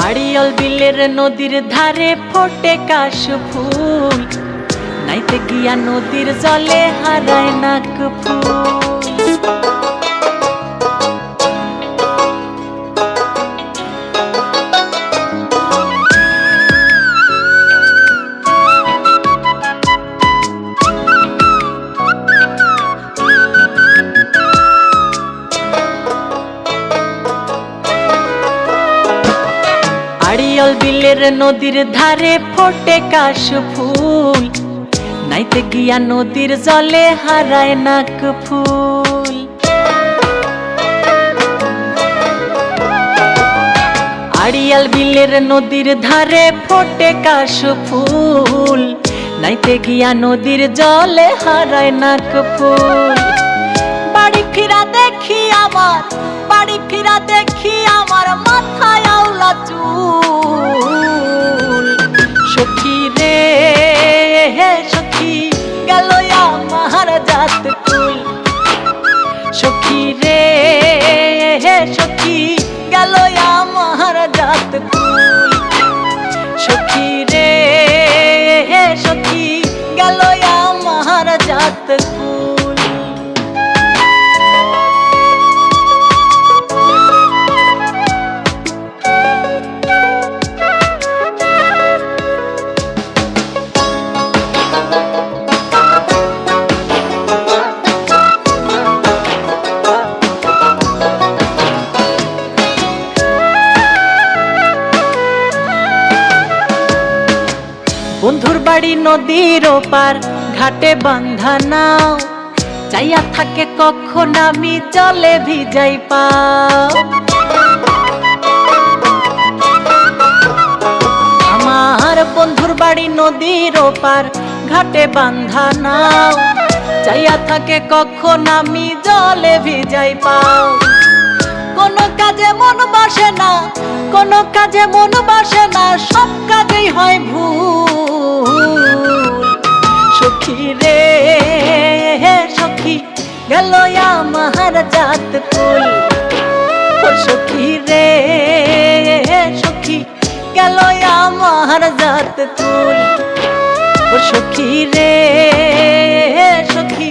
আড়িয়াল বিলের নদীর ধারে ফোটে কাশ ফুল, নাইতে গিয়া নদীর জলে হারায় নাক ফুল। আড়িয়াল বিলের নদীর ধারে ফোটে কাশ ফুল, নাইতে গিয়া নদীর জলে হারায় নাক ফুল। আড়িয়াল বিলের নদীর ধারে ফোটে কাশ ফুল, নাইতে গিয়া নদীর জলে হারায় নাক ফুল। বাড়ি ফিরা দেখি আমার, বাড়ি ফিরা দেখি আমার মাথায় আউলা চুল। সখী রে সখী গেল আমার জাত কুল, সখী রে সখী গেল আমার জাত কুল, সখী রে সখী গেল আমার জাত কুল। বন্ধুর বাড়ি নদীর ওপার, ঘাটে বান্ধা নাও, চাইয়া থাকে কখন আমি জলে ভিজাই পাও। আমার বন্ধুর বাড়ি নদীর ওপার, ঘাটে বান্ধা নাও, চাইয়া থাকে কখন আমি জলে ভিজাই পাও। কোনো কাজে মন বসে না, কোনো কাজে মন বসে না, সব কাজেই হয় ভুল। সখী রে সখী গেল আমার জাত কুল, সখী রে সখী গেল আমার জাত কুল, সখী রে সখী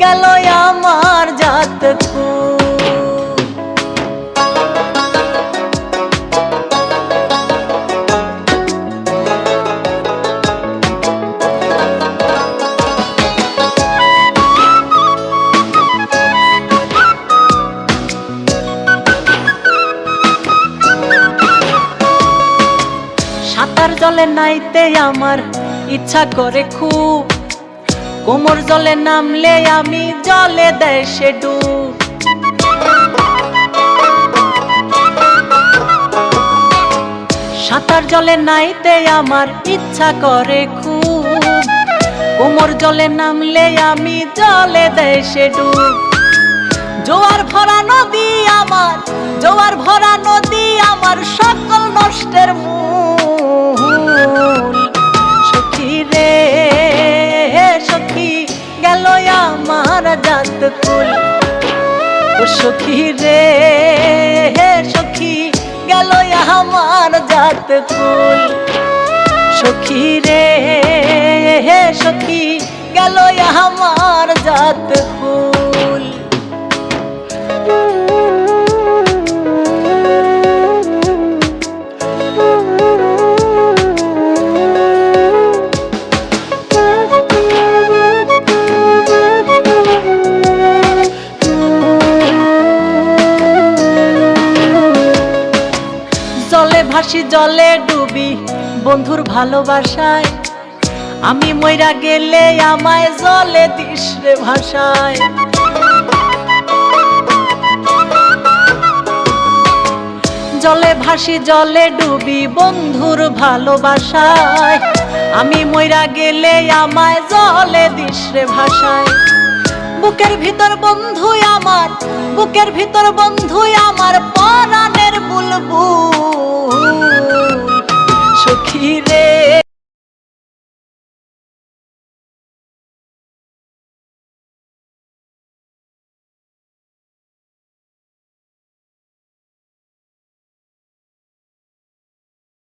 গেল আমার জাত কুল। সাঁতার জলে নাইতে আমার ইচ্ছা করে খুব, কোমর জলে নামলে আমি জলে দেয় সে ডুব। সাঁতার জলে নাইতে আমার ইচ্ছা করে খুব, কোমর জলে নামলে আমি জলে দেয় সে ডুব। জোয়ার ভরা নদী আমার, জোয়ার ভরা নদী আমার, সকল নষ্টের মূল। সখী রে সখী গেল আমার জাত কুল, সখী রে সখী গেল আমার জাত কুল, সখী রে সখী গেল আমার জাত কুল। জলে ভাসি জলে ডুবি বন্ধুর ভালোবাসায়, আমি মইরা গেলে আমায় জলে দিস রে ভাষায়। জলে ভাসি জলে ডুবি বন্ধুর ভালোবাসায়, আমি মইরা গেলে আমায় জলে দিস রে ভাষায়। বুকের ভিতর বন্ধু আমার, বুকের ভিতর বন্ধু আমার, পরাণের বুলবুল।